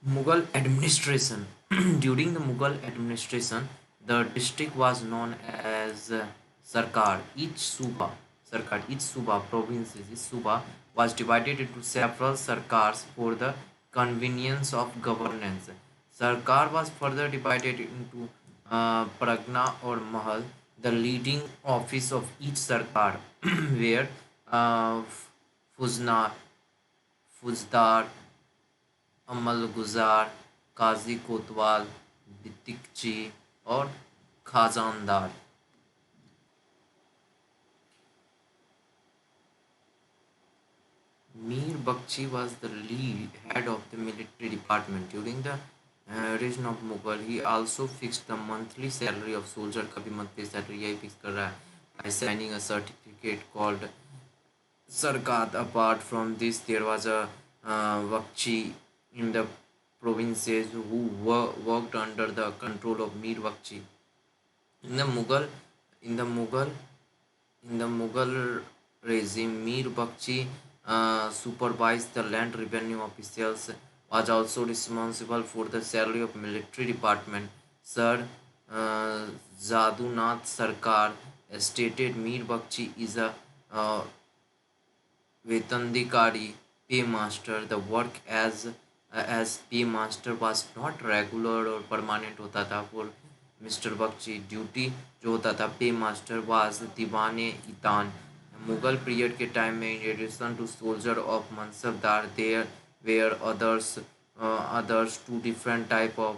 Mughal administration. During the Mughal administration, the district was known as Sarkar. Each Suba provinces, each Suba was divided into several Sarkars for the convenience of governance. Sarkar was further divided into Pargana or Mahal, the leading office of each Sarkar, where uh, Fuzna, Faujdar, Amalgujar, Qazi Kotwal, Bitikchi और Khajandar. Mir Bakshi was the lead head of the military department during the reign of Mughal. He also fixed the monthly salary of soldier का भी monthly salary यही fix कर रहा है by signing a certificate called Sarkhat. Apart from this, there was a Bakshi in the provinces who worked under the control of Mir Bakshi. In the Mughal, in the Mughal, in the Mughal regime, Mir Bakshi supervised the land revenue officials, was also responsible for the salary of military department. Sir Jadunath Sarkar stated Mir Bakshi is a Vetanadhikari paymaster. The work as paymaster was not regular or permanent होता था for Mr. Bakshi. Duty जो होता था paymaster was दीवाने ईतान. Mughal period के time में in addition to soldier of mansabdar there were others two different type of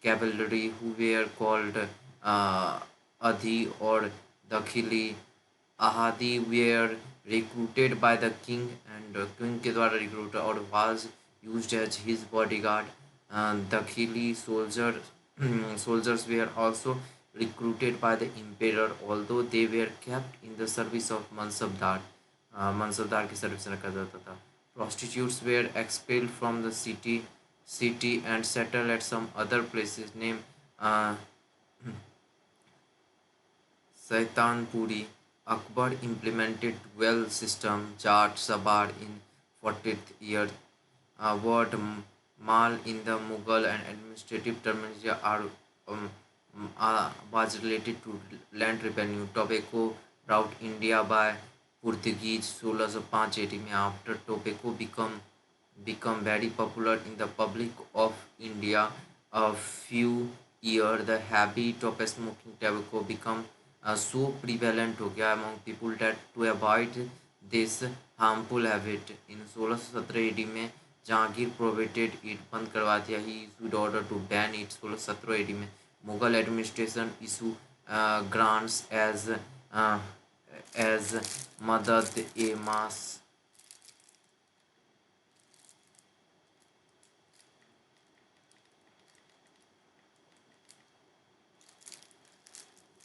cavalry who were called Adhi or Dakhili. Ahadi were recruited by the king and king के द्वारा recruited और was used as his bodyguard. Dakhili soldiers were also recruited by the emperor, although they were kept in the service of mansabdar. mansabdar की service में रखा जाता था. Prostitutes were expelled from the city and settled at some other places named uh, Saitanpuri. Akbar implemented dual system Jat Sabar in 40th year. Word Mal in the Mughal and administrative terminology are was related to land revenue. Tobacco brought India by Portuguese 1605 AD में. After tobacco become very popular in the public of India a few years, the habit of smoking tobacco become so prevalent हो गया among people that to avoid this harmful habit in 1617 AD में Jahangir prohibited it बंद करवा दिया. He issued order to ban it 1617 AD में. Mughal administration issue grants uh, as madad e mas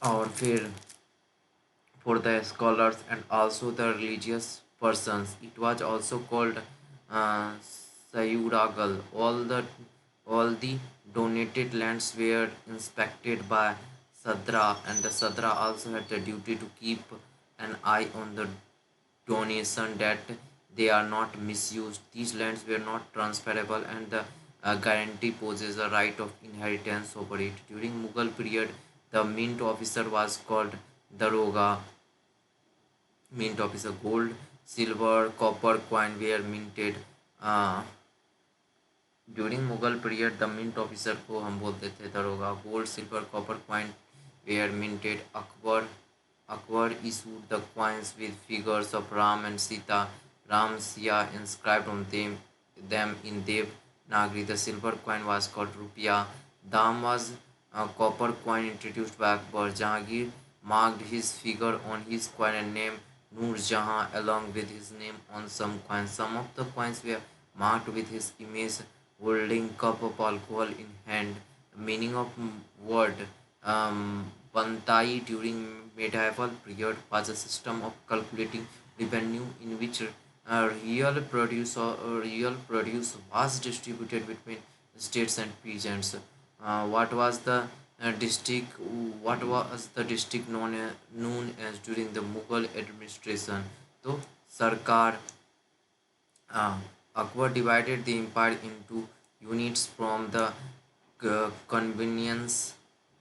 और फिर for the scholars and also the religious persons. It was also called uh, Sayuragal. All the donated lands were inspected by Sadra, and the Sadra also had the duty to keep an eye on the donation that they are not misused. These lands were not transferable, and the guarantee poses a right of inheritance over it. During Mughal period, the mint officer was called Daroga. Mint officer. Gold, silver, copper coin were minted. uh, during Mughal period the mint officer को हम बोलते थे दरोगा. Gold silver copper coin were minted. Akbar issued the coins with figures of Ram and Sita. Ram Siya inscribed on them in Devanagari. The silver coin was called rupiah. Dam was a copper coin introduced by Akbar. Jahangir marked his figure on his coin and named Noor Jahan along with his name on some coins. Some of the coins were marked with his image holding cup of alcohol in hand. The meaning of word Bantai during medieval period was a system of calculating revenue in which real produce was distributed between states and peasants. What was the district? What was the district known as during the Mughal administration? So Sarkar. uh, Akbar divided the empire into units from the convenience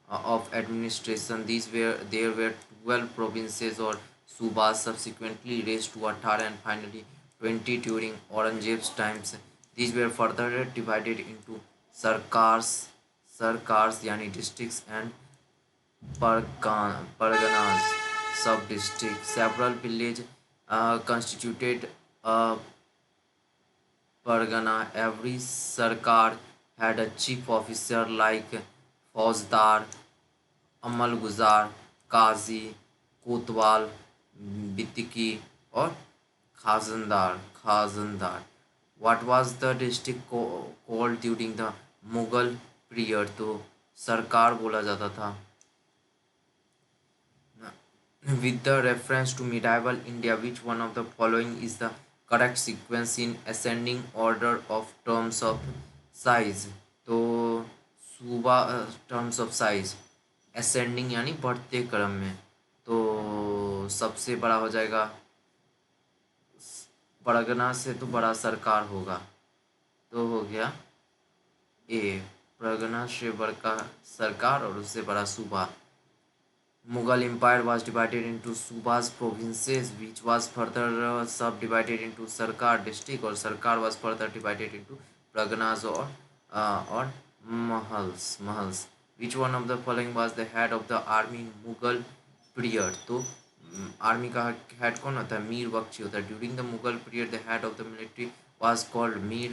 of administration. These were there were 12 provinces or subas, subsequently raised to 18 and finally 20 during Aurangzeb's times. These were further divided into sarkars, sarkars yani districts, and Parganas sub-district. Several villages constituted a Pargana. Every Sarkar had a chief officer like Faujdar, Amalgujar, Qazi, Kotwal, Bitikchi, or Khajandar. Khajandar. What was the district called during the Mughal period? तो सरकार बोला जाता था. With the reference to medieval India, which one of the following is the correct sequence in ascending order of terms of size? तो सुबा terms of size ascending यानी बढ़ते क्रम में. तो सबसे बड़ा हो जाएगा परगना से, तो बड़ा सरकार होगा. तो हो गया ए, परगना से बड़ा सरकार और उससे बड़ा सूबा. Mughal Empire was divided into subas, provinces, which was further subdivided into Sarkar district, or Sarkar was further divided into Parganas or Mahals. Mahals. Which one of the following was the head of the army in Mughal period? तो army का head कौन होता है? मीर बख्शी होता है. During the Mughal period the head of the military was called Mir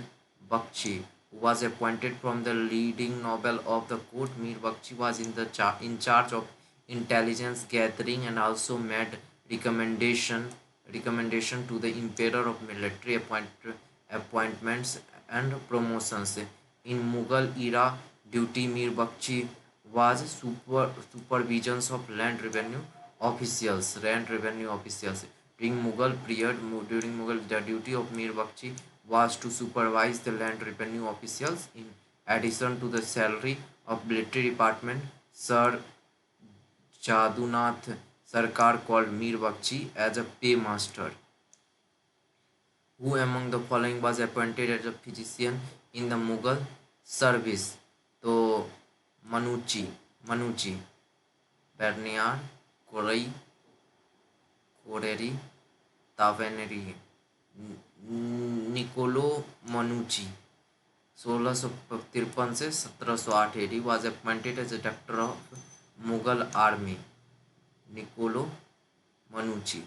Bakshi, who was appointed from the leading noble of the court. Mir Bakshi was in charge of intelligence gathering and also made recommendation to the emperor of military appointments and promotions. In Mughal era duty, Mir Bakshi was supervisions of land revenue officials. During Mughal period, the duty of Mir Bakshi was to supervise the land revenue officials in addition to the salary of military department. Sir Jadunath Sarkar called Mir Bakshi as a paymaster. Who among the following was appointed as a physician in the Mughal service? तो मनुची, Bernier, कोरेरी, तावेनेरी. Niccolo मनुची 1653 से 1708 AD was appointed as a doctor of Mughal army. Niccolo Manucci.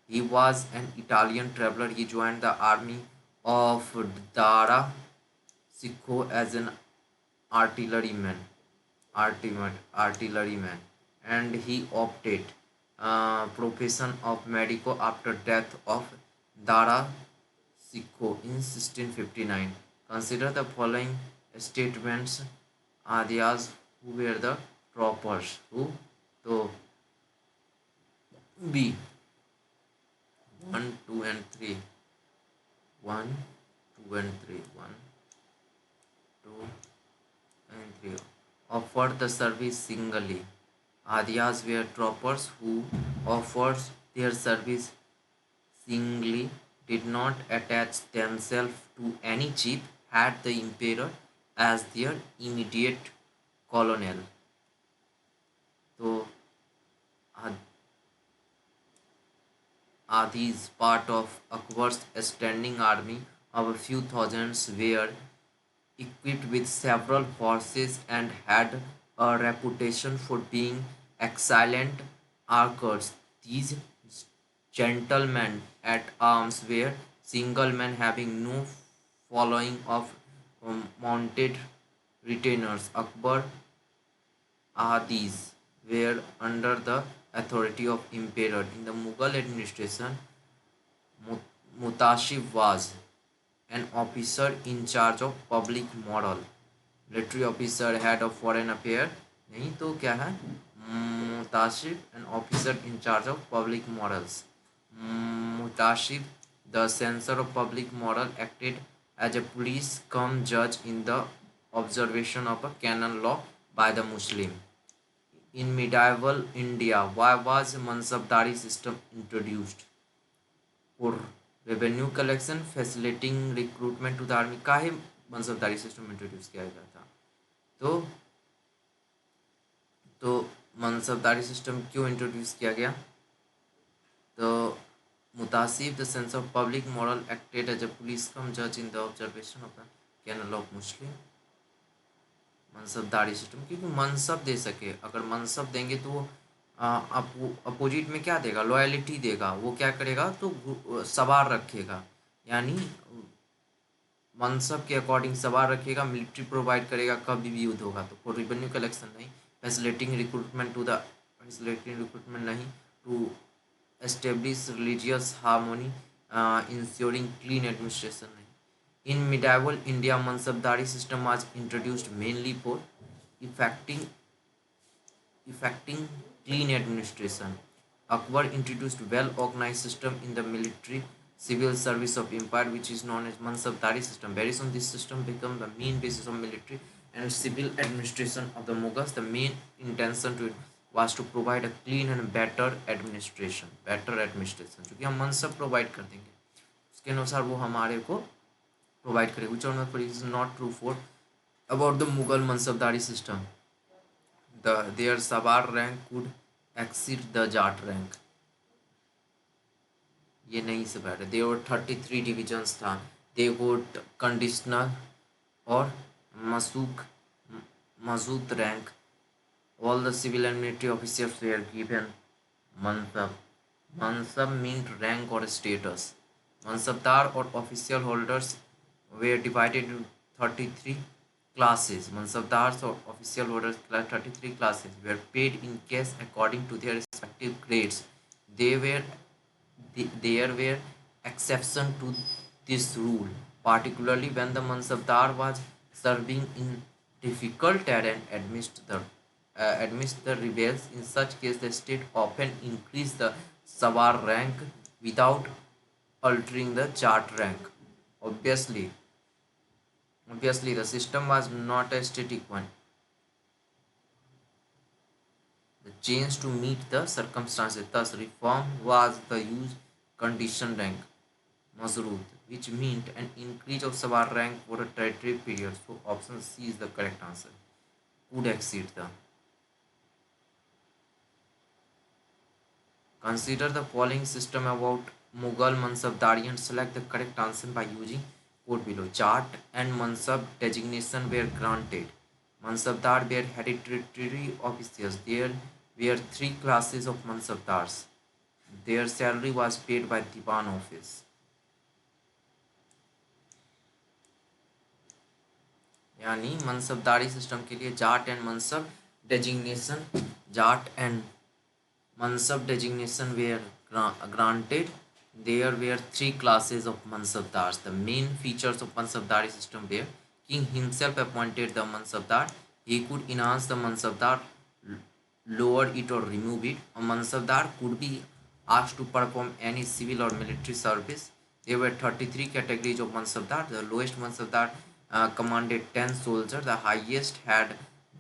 He was an Italian traveler. He joined the army of Dara Sikho as an artilleryman, and he opted profession of medico after death of Dara Sikho in 1659. Consider the following statements. Adiyas who were the troopers. Who? So B 1, 2 and 3. 1, 2 and 3. 1, 2 and 3. Offered the service singly. Adiyas were troopers who offered their service singly, did not attach themselves to any chief, had the emperor as their immediate colonel. So are these part of Akbar's standing army of a few thousands, were equipped with several forces and had a reputation for being excellent archers. These gentlemen at arms were single men having no following of mounted retainers. Akbar Ahadis were under the authority of emperor. In the Mughal administration, Mutashib was an officer in charge of public moral. Military officer, head of foreign affairs. नहीं तो क्या है? Mutashib, an officer in charge of public morals. Mutashib, the censor of public moral, acted as a police cum judge in the observation of a canon law by the Muslim. In medieval India, why was Mansabdari system introduced? For revenue collection, facilitating recruitment to the army. काहे मनसबदारी system introduce किया गया था। तो तो मनसबदारी system क्यों introduce किया गया? तो मुतासिब the sense of public moral acted as a police cum जज in the observation of the canal of Muslim. Mansabdari system क्योंकि मनसब दे सके, अगर मनसब देंगे तो वो अपोजिट में क्या देगा, लॉयलिटी देगा, वो क्या करेगा तो सवार रखेगा, यानी मनसब के अकॉर्डिंग सवार रखेगा, मिलिट्री प्रोवाइड करेगा, कभी भी युद्ध होगा तो फॉर रिवेन्यू कलेक्शन नहीं, facilitating recruitment to the facilitating recruitment नहीं, to establish religious harmony, ensuring clean administration नहीं। In medieval India, Mansabdari system was introduced mainly for effecting effecting clean administration. Akbar introduced well-organized system in the military civil service of empire, which is known as Mansabdari system. Very soon, this system became the main basis of military and civil administration of the Mughals. The main intention to it was to provide a clean and better administration. Better administration, क्योंकि हम मनसब provide कर देंगे, उसके अनुसार वो हमारे को provide करेगा. Which one is not true for about the Mughal Mansabdari system? Their Sabar rank could exceed the Jat rank. ये नहीं से बैठे. There were 33 divisions था. They got conditional और मसूक मजूद rank. All the civil and military officers were given mansab. Mansab meant rank or status. Mansabdar or official holders were divided into 33 classes. Mansabdars or official holders, 33 classes, were paid in cash according to their respective grades. There were exceptions to this rule, particularly when the Mansabdar was serving in difficult terrain amidst the rebels. In such case, the state often increased the Savar rank without altering the chart rank. Obviously, the system was not a static one. The change to meet the circumstances. Thus, reform was the use condition rank, Mazrut, which meant an increase of Savar rank for a territory period. So, option C is the correct answer. Could exceed the. Consider the following system about Mughal Mansabdari and select the correct answer by using code below. Jat and Mansab designation were granted. Mansabdar were hereditary officers. There were 3 classes of Mansabdars. Their salary was paid by Diwan office. यानी मनसबदारी system के लिए zat and mansab were granted. There were 3 classes of Mansabdars. The main features of Mansabdari system were: King himself appointed the Mansabdar. He could enhance the Mansabdar, lower it or remove it. A Mansabdar could be asked to perform any civil or military service. There were 33 categories of Mansabdar. The lowest Mansabdar commanded 10 soldiers. The highest had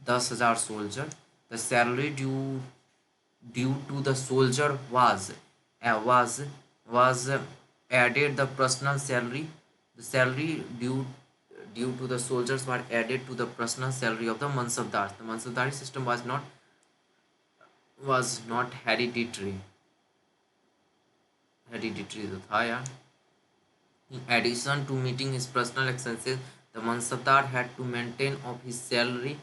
10,000 soldiers. The salary due to the soldier was added the personal salary. The salary due to the soldiers were added to the personal salary of the Mansabdar. The Mansabdari system was not hereditary. तो था यार. In addition to meeting his personal expenses, the Mansabdar had to maintain of his salary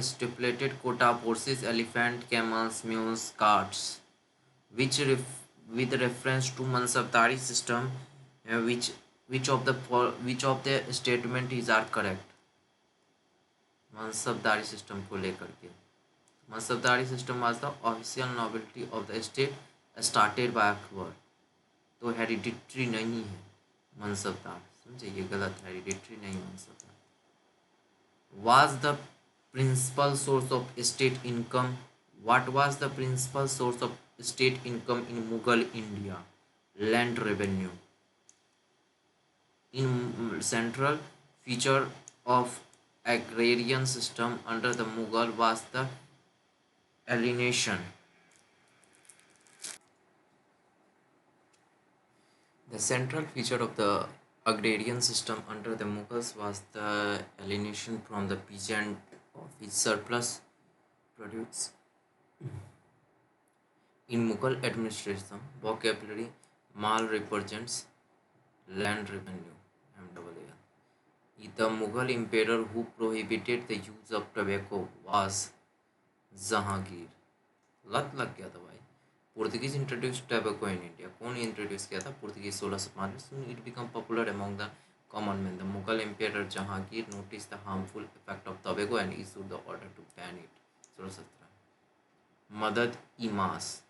stipulated quota of horses, elephant, camels, mules, carts, with reference to Mansabdari system, which of the statement is are correct? Mansabdari system को लेकर के. Mansabdari system was the official nobility of the state started by Akbar. तो hereditary नहीं है मनसबदार, समझे, ये गलत है, हेरिडिटरी नहीं mansabdar. Was the principal source of state income? What was the principal source of state income in Mughal India? Land revenue. In central feature of agrarian system under the Mughal was the alienation. The central feature of the agrarian system under the Mughals was the alienation from the peasant of his surplus produce. In Mughal administration vocabulary, Mal represents land revenue. MAAL. The Mughal emperor who prohibited the use of tobacco was Jahangir. लत लग गया था भाई. Portuguese introduced tobacco in India. कौन introduce किया था? Portuguese 1605 में. Soon it became popular among the common men. The Mughal emperor Jahangir noticed the harmful effect of tobacco and issued the order to ban it. 1617. Madad e Mas.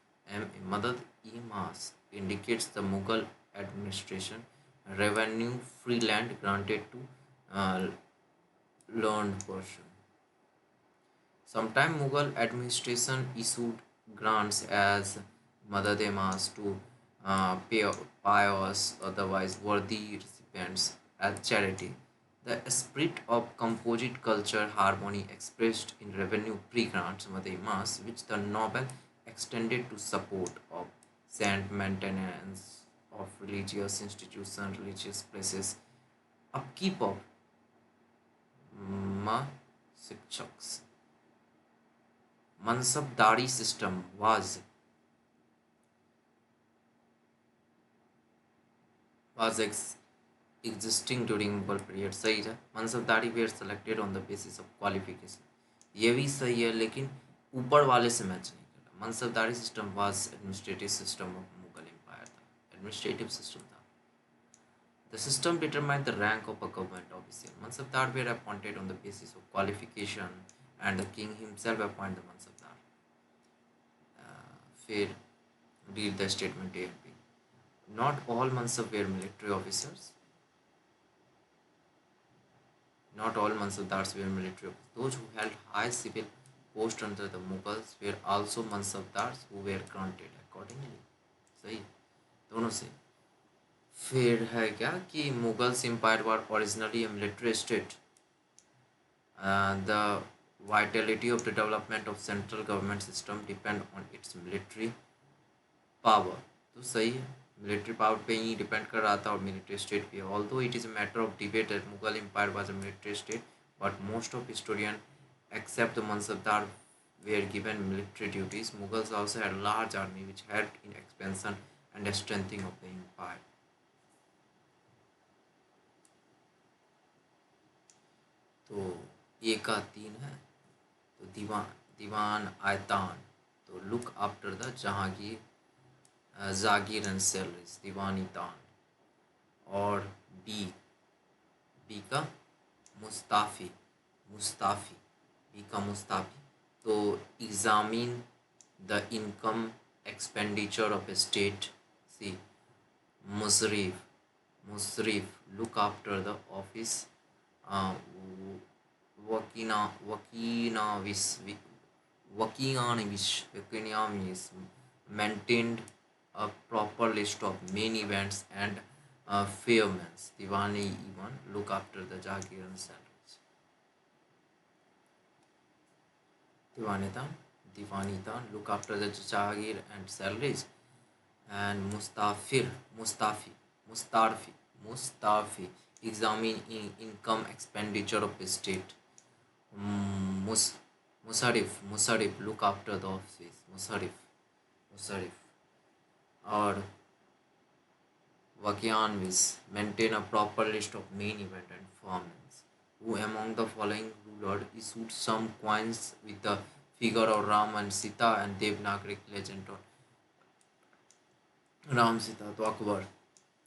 Madad e Mas indicates the Mughal administration revenue free land granted to uh, learned person. Sometime Mughal administration issued grants as Madad-e-Mas to pious, otherwise worthy recipients as charity. The spirit of composite culture harmony expressed in revenue pre-grants Madad-e-Mas, which the noble extended to support of saint maintenance of religious institutions, religious places, upkeep of ma शिक्षक mansabdari system was existing during Mughal period. सही है. मनसबदारी were selected on the basis of qualification. ये भी सही है लेकिन ऊपर वाले से मैच नहीं कर रहा. मनसबदारी system was administrative system of Mughal empire था. Administrative system था. The system determined the rank of a government official. Mansabdar were appointed on the basis of qualification and the king himself appointed the Mansabdar. फिर read the statement A and B. Not all Mansab were military officers. Not all Mansabdars were military officers. Those who held high civil posts under the Mughals were also Mansabdars who were granted accordingly. सही दोनों से. फिर है क्या कि Mughals empire were originally a military state. The vitality of the development of central government system depend on its military power. तो सही है. मिलिट्री पावर पे ही डिपेंड कर रहा था और मिलिट्री स्टेट पे. Although it is a matter of debate that Mughal empire was a military state but most of historian accept the mansabdar were given military duties. Mughals also had a large army which helped in expansion and strengthening of the empire. तो ये का 3 है. तो दीवान आयतान. तो look after the जहांगीर jagir and salaries दीवानी तान. और बी का मुस्ताफ़ी बी का मुस्ताफ़ी. तो examine the income expenditure of a state. C mushrif look after the office. Wakinavis maintained a proper list of main events and fairments. Diwani even look after the Jagir and salaries. Diwanitan look after the Jagir and salaries. And Mustafi examine income expenditure of the state. Musarif look after the office. Musarif. और Vakianvis maintain a proper list of main event and performance. Who among the following rulers issued some coins with the figure of Ram and Sita and Devanagari legend on Ram Sita? तो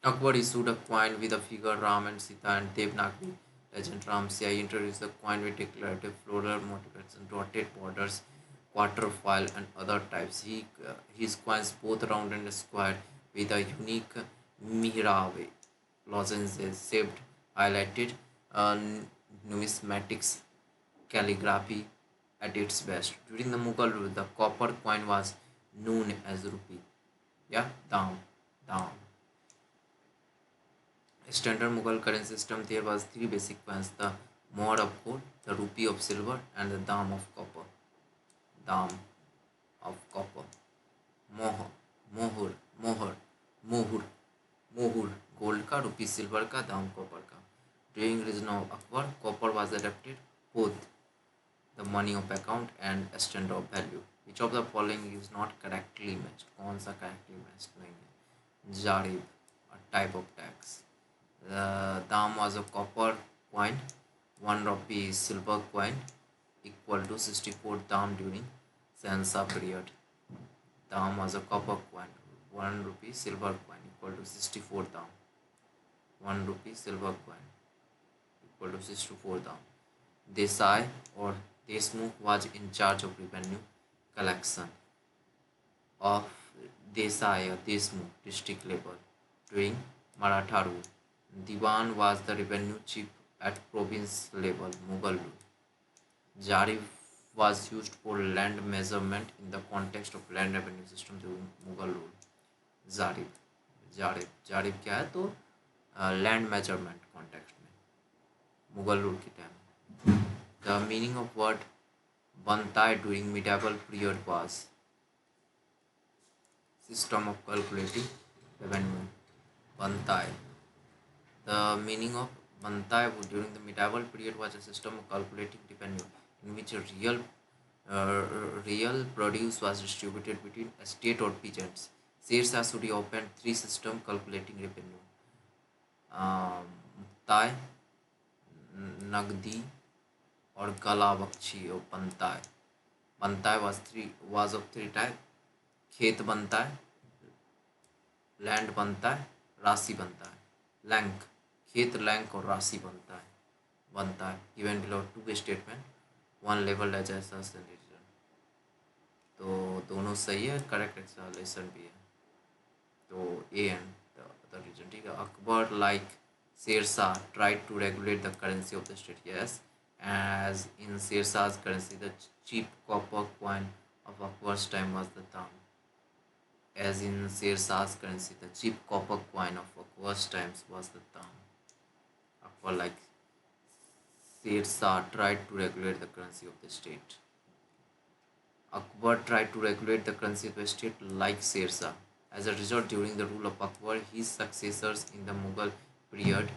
Akbar issued a coin with the figure Ram and Sita and Devanagari legend Ram. Sia introduced the coin with declarative floral motifs and dotted borders, quarterfile and other types. His coins both round and square with a unique mihrab lozenges shaped, highlighted numismatics calligraphy at its best. During the Mughal rule, the copper coin was known as rupee. Yeah, dam. Standard Mughal currency system, there was 3 basic coins: the mohar of gold, the rupee of silver, and the dam of copper. Mohur, gold का, रुपी silver का, दाम copper का. During reign of Akbar, copper was adopted both the money of account and exchange of value. Which of the following is not correctly matched? कौन सा correctly matched नहीं है? Jarib, a type of tax. The dam was a copper coin. 1 rupee silver coin equal to 64 dam during Shansa period. Dam was a copper coin. 1 rupee silver coin equal to 64 dam. 1 rupee silver coin equal to 64 dam. Desai or Deshmukh was in charge of revenue collection of Desai or Deshmukh district level during Maratha rule. Diwan was the revenue chief at province level, Mughal rule. Jarif was used for land measurement in the context of land revenue system during Mughal rule. Jarif, Jarif क्या है तो land measurement context में Mughal rule के time. The meaning of word bantai during medieval period was system of calculating revenue. Bantai. The meaning of bantai during the medieval period was a system of calculating revenue in which a real produce was distributed between estate or peasants. Cers Asuri opened 3 systems calculating revenue. मुक्ताय, नगदी और गला बख्शी और बनताय. बनताय was of 3 type. खेत बनता है, land बनता है, राशि बनता है. लैंक, खेत लैंक और राशि बनता है. Given below 2 statement, 1 level as S and reason. तो दोनों सही है, करेक्ट एक्सप्लेनेशन भी है. तो ए एंड द रीजन. ठीक है. Akbar like Sher Shah tried to regulate the currency of the state. Yes, as in Shershah's currency, the cheap copper coin of Akbar's time was the dam. As in Shershah's currency, the cheap copper coin of Akbar's times was the dam. Akbar, like Shershah, tried to regulate the currency of the state. Akbar tried to regulate the currency of the state like Shershah. As a result, during the rule of Akbar, his successors in the Mughal period,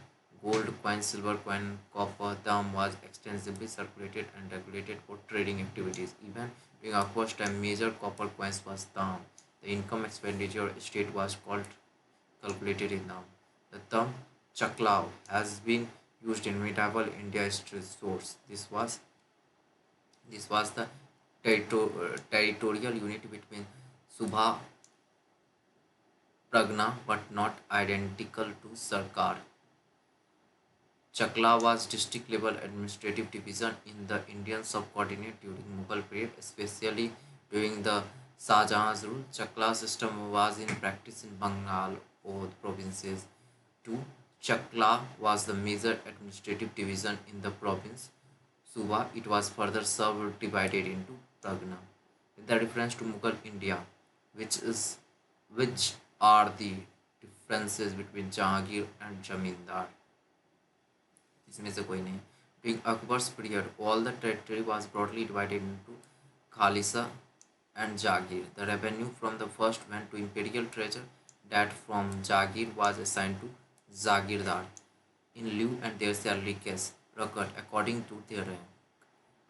gold coin, silver coin, copper, dam was extensively circulated and regulated for trading activities. Even during Akbar's time, major copper coins was dam. The income expenditure state was calculated in dam. The term chaklav has been used in medieval India history source. This was the territorial unit between Suba, Pargana, but not identical to Sarkar. Chakla was district level administrative division in the Indian subcontinent during Mughal period, especially during the Shah Jahan's rule. Chakla system was in practice in Bengal or provinces too. Chakla was the major administrative division in the province Suba. It was further subdivided into Pargana. With the reference to Mughal India, which are the differences between Jahangir and Jamindar? इसमें से कोई नहीं. During Akbar's period, all the territory was broadly divided into Khalisa and Jagir. The revenue from the first went to imperial treasure. That from Jagir was assigned to Jagirdar in lieu and their salary case record according to their rank.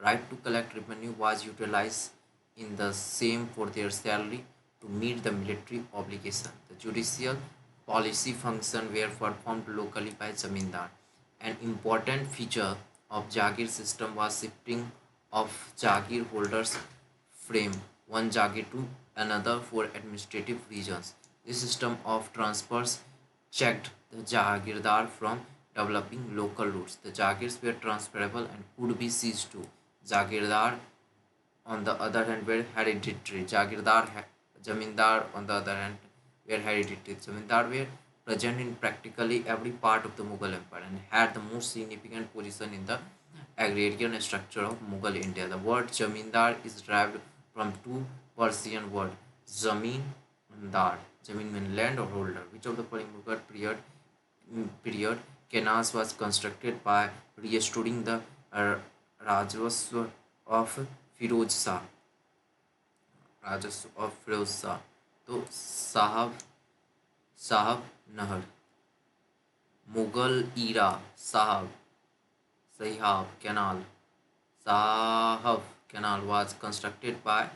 Right to collect revenue was utilized in the same for their salary to meet the military obligation. The judicial policy function were performed locally by Zamindar. An important feature of Jagir system was shifting of Jagir holders from one Jagir to another for administrative reasons. This system of transfers checked the Jagirdar from developing local routes. The Jagirs were transferable and could be seized too. Jagirdar, on the other hand, were hereditary. Jamindar, on the other hand, were hereditary. Jamindar were present in practically every part of the Mughal Empire and had the most significant position in the agrarian structure of Mughal India. The word Jamindar is derived from 2 Persian words, Zameen and Dar. Zameen means land or holder. Which of the following Mughal period canals was constructed by restoring the Rajaswa of Firoz Shah? राजस्व of Firoz Shah. तो साहब नहर. Mughal era Sahab Canal was constructed by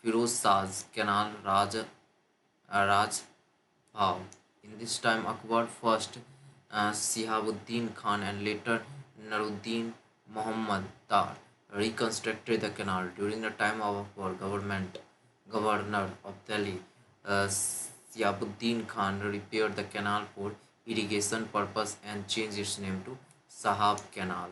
Firoz Shah's Canal Raj Bhav. In this time, Akbar first Sihabuddin Khan and later Naruddin Muhammad Tar reconstructed the canal. During the time of Akbar governor of Delhi, Sihabuddin Khan repaired the canal for irrigation purpose and changed its name to Sahab Canal.